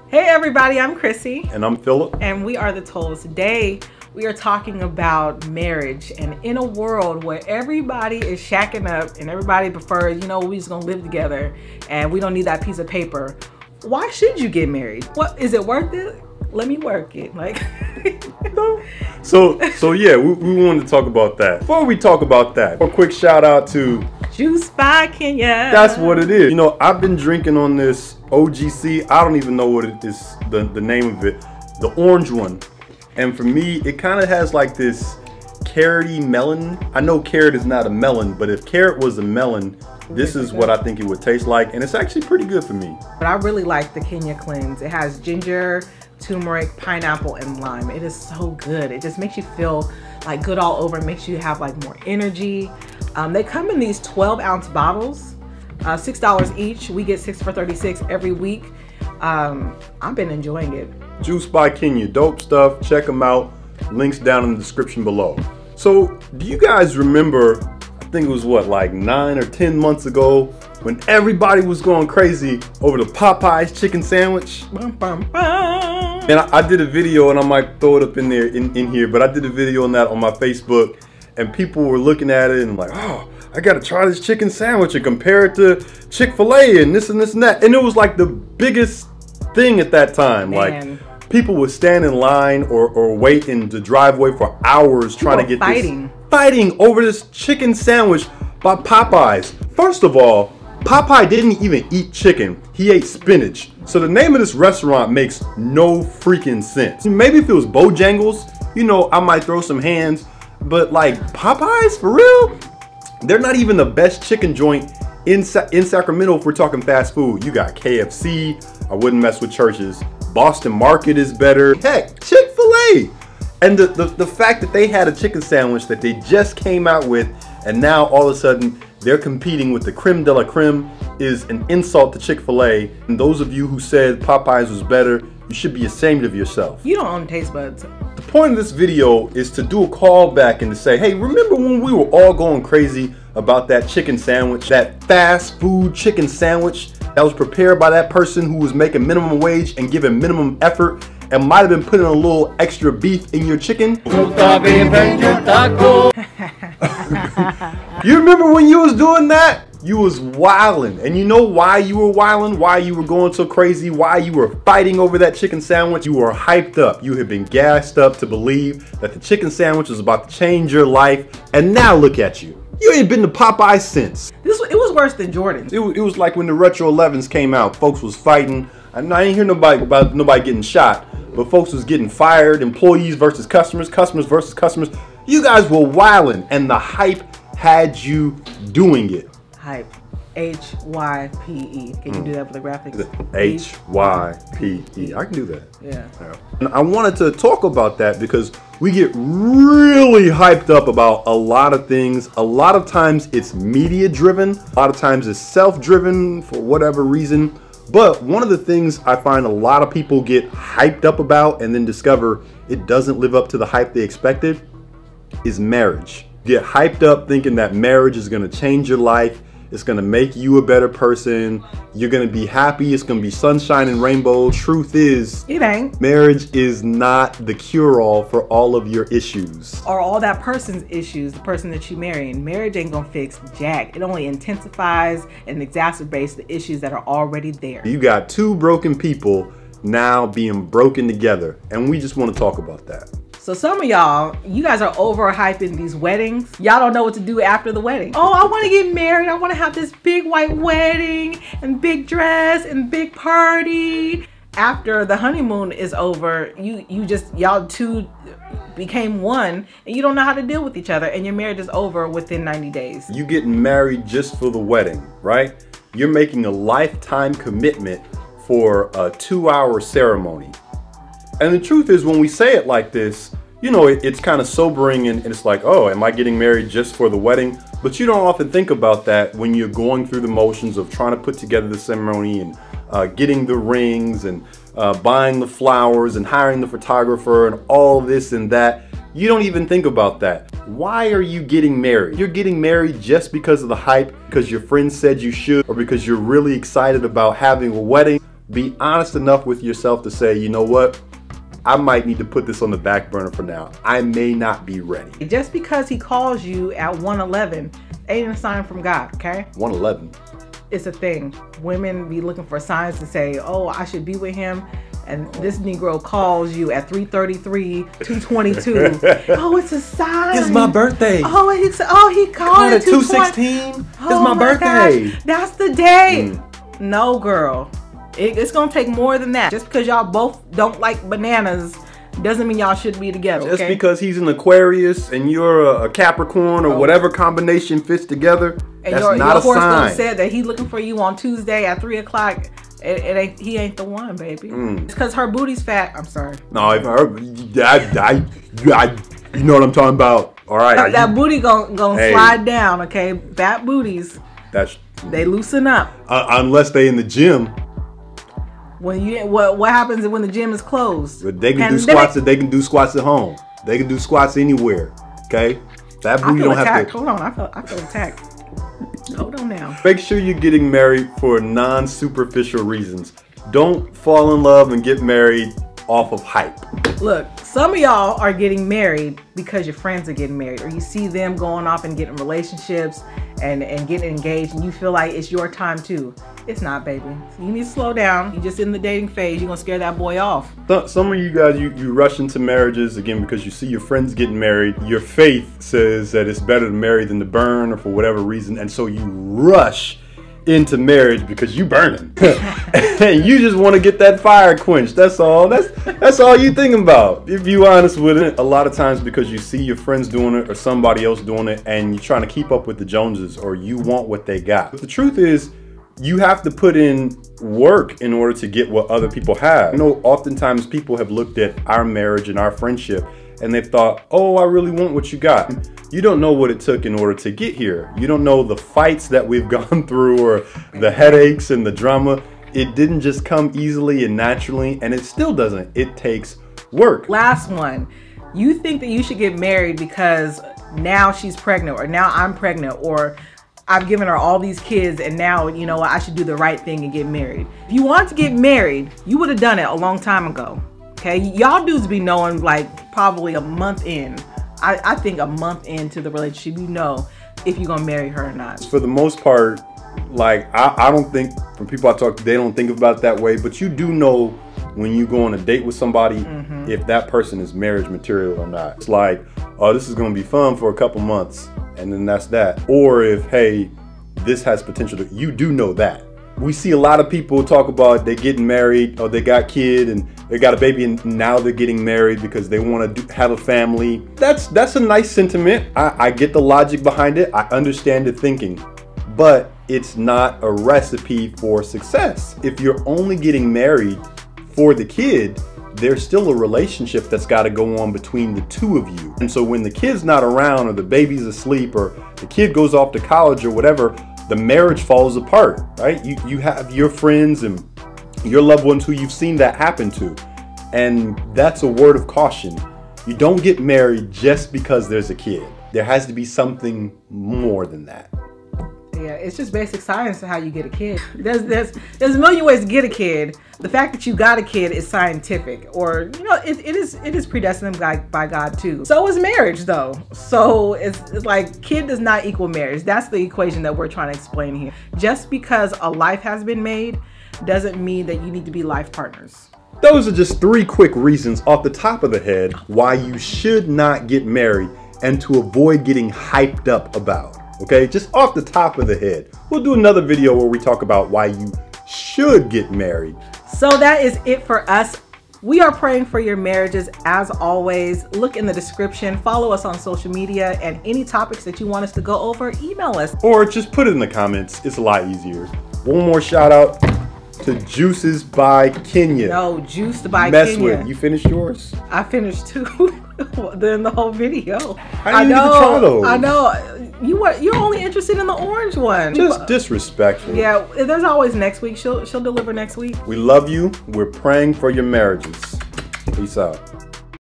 Hey everybody, I'm Chrissy. And I'm Philip. And we are the Towles. Today, we are talking about marriage. And in a world where everybody is shacking up and everybody prefers, we just gonna live together and we don't need that piece of paper. Why should you get married? What, is it worth it? Let me work it. So yeah, we wanted to talk about that. Before we talk about that, a quick shout out to Juice by Kenya. That's what it is. I've been drinking on this OGC. I don't even know what it is, the name of it. The orange one. And for me, it kind of has like this carroty melon. I know carrot is not a melon, but if carrot was a melon, this is what I think it would taste like. And it's actually pretty good for me. But I really like the Kenya Cleanse. It has ginger, turmeric, pineapple, and lime. It is so good. It just makes you feel like good all over. It makes you have like more energy. They come in these 12-ounce bottles, $6 each. We get 6 for $36 every week. I've been enjoying it. Juice by Kenya, dope stuff. Check them out. Links down in the description below. So, do you guys remember, I think it was what, like 9 or 10 months ago, when everybody was going crazy over the Popeyes chicken sandwich? Bum, bum, bum. And I did a video, and I might throw it up in there in here, but I did a video on that on my Facebook, and people were looking at it and like, oh, I gotta try this chicken sandwich and compare it to Chick-fil-A and this and this and that. And it was like the biggest thing at that time. Man. Like, people would stand in line or wait in the driveway for hours trying to get fighting over this chicken sandwich by Popeyes. First of all, Popeye didn't even eat chicken. He ate spinach. So the name of this restaurant makes no freaking sense. Maybe if it was Bojangles, I might throw some hands. But like Popeyes, for real? They're not even the best chicken joint in Sacramento if we're talking fast food. You got KFC. I wouldn't mess with Church's. Boston Market is better. Heck, Chick-fil-A. And the fact that they had a chicken sandwich that they just came out with, and now all of a sudden they're competing with the creme de la creme, is an insult to Chick-fil-A. And those of you who said Popeyes was better, you should be ashamed of yourself. You don't own taste buds. The point of this video is to do a call back and to say, hey, remember when we were all going crazy about that chicken sandwich, that fast food chicken sandwich that was prepared by that person who was making minimum wage and giving minimum effort and might have been putting a little extra beef in your chicken? You remember when you was doing that? You was wildin'. And you know why you were wildin'? Why you were going so crazy? Why you were fighting over that chicken sandwich? You were hyped up. You had been gassed up to believe that the chicken sandwich was about to change your life. And now look at you. You ain't been to Popeyes since. It was worse than Jordan's. It was like when the Retro 11s came out. Folks was fighting. I ain't hear nobody about nobody getting shot. But folks was getting fired. Employees versus customers. Customers versus customers. You guys were wildin'. And the hype had you doing it. Hype. H-Y-P-E. Can you do that for the graphics? H-Y-P-E. I can do that. Yeah. And I wanted to talk about that because we get really hyped up about a lot of things. A lot of times it's media driven. A lot of times it's self-driven for whatever reason. But one of the things I find a lot of people get hyped up about and then discover it doesn't live up to the hype they expected is marriage. Get hyped up thinking that marriage is going to change your life. It's going to make you a better person. You're going to be happy. It's going to be sunshine and rainbows. Truth is, it ain't. Marriage is not the cure-all for all of your issues. Or all that person's issues, the person that you marry. And marriage ain't going to fix jack. It only intensifies and exacerbates the issues that are already there. You got two broken people now being broken together. And we just want to talk about that. So some of y'all, you guys are overhyping these weddings. Y'all don't know what to do after the wedding. Oh, I want to get married. I want to have this big white wedding and big dress and big party. After the honeymoon is over, y'all two became one and you don't know how to deal with each other and your marriage is over within 90 days. You getting married just for the wedding, right? You're making a lifetime commitment for a 2-hour ceremony. And the truth is, when we say it like this, it's kind of sobering and it's like, oh, am I getting married just for the wedding? But you don't often think about that when you're going through the motions of trying to put together the ceremony and getting the rings and buying the flowers and hiring the photographer and all this and that. You don't even think about that. Why are you getting married? You're getting married just because of the hype, because your friends said you should, or because you're really excited about having a wedding. be honest enough with yourself to say, you know what? I might need to put this on the back burner for now. I may not be ready. Just because he calls you at 1:11 ain't a sign from God, okay? 1:11. It's a thing. Women be looking for signs to say, oh, I should be with him. And this Negro calls you at 3:33, 2:22. Oh, it's a sign. It's my birthday. Oh, he called at 2:16. It's my birthday. Gosh, that's the day. No, girl. It's going to take more than that. Just because y'all both don't like bananas doesn't mean y'all should be together, Just okay? because he's an Aquarius and you're a Capricorn or whatever combination fits together, and that's your not a horoscope sign. said that he's looking for you on Tuesday at 3 o'clock. He ain't the one, baby. It's because her booty's fat. I'm sorry. No, if you know what I'm talking about. All right. That booty gonna slide down, okay? Fat booties, they loosen up. Unless they in the gym. When what happens when the gym is closed? But they can do squats. They can do squats at home. They can do squats anywhere. Okay. That booty don't have to. Hold on, I feel attacked. Hold on now. Make sure you're getting married for non-superficial reasons. Don't fall in love and get married off of hype. Look, some of y'all are getting married because your friends are getting married, or you see them going off and getting relationships and getting engaged, and you feel like it's your time too. It's not, baby. You need to slow down. You're just in the dating phase. You're gonna scare that boy off. Some of you guys, you rush into marriages again because you see your friends getting married. Your faith says that it's better to marry than to burn, or for whatever reason, and so you rush into marriage because you burning and you just want to get that fire quenched. That's all. That's all you thinking about, if you honest with it. A lot of times because you see your friends doing it or somebody else doing it, and you're trying to keep up with the Joneses, or you want what they got. But the truth is, you have to put in work in order to get what other people have. You know, oftentimes people have looked at our marriage and our friendship and they've thought, oh, I really want what you got. You don't know what it took in order to get here. You don't know the fights that we've gone through, or the headaches and the drama. It didn't just come easily and naturally, and it still doesn't. It takes work. Last one. You think that you should get married because now she's pregnant, or now I'm pregnant, or I've given her all these kids and now, you know, I should do the right thing and get married. If you want to get married, you would have done it a long time ago. Okay, y'all dudes be knowing like probably a month in. I think a month into the relationship, you know if you're gonna marry her or not. For the most part, like I don't think, from people I talk to, they don't think about it that way, but you do know when you go on a date with somebody if that person is marriage material or not. It's like, oh, this is gonna be fun for a couple months and then that's that. Or if, hey, this has potential to, you do know that. We see a lot of people talk about they getting married, or they got kid and they got a baby and now they're getting married because they want to have a family. That's a nice sentiment. I get the logic behind it. I understand the thinking, but it's not a recipe for success. If you're only getting married for the kid, there's still a relationship that's got to go on between the two of you. And so when the kid's not around, or the baby's asleep, or the kid goes off to college or whatever, the marriage falls apart, right? You have your friends and your loved ones who you've seen that happen to. And that's a word of caution. You don't get married just because there's a kid. There has to be something more than that. Yeah, it's just basic science to how you get a kid. There's a million ways to get a kid. The fact that you got a kid is scientific, or you know, it is predestined by God too. So is marriage though. So it's like kid does not equal marriage. That's the equation that we're trying to explain here. Just because a life has been made doesn't mean that you need to be life partners. Those are just 3 quick reasons off the top of the head why you should not get married, and to avoid getting hyped up about. Okay, just off the top of the head. We'll do another video where we talk about why you should get married. So that is it for us. We are praying for your marriages as always. Look in the description, follow us on social media, and any topics that you want us to go over, email us. Or just put it in the comments. It's a lot easier. One more shout out to Juices by Kenya. No, Juiced by Mess Kenya. with. You finished yours? I finished 2 in the whole video. I didn't get to try those. I know. You're only interested in the orange one. Just disrespectful. Yeah, there's always next week. She'll deliver next week. We love you. We're praying for your marriages. Peace out.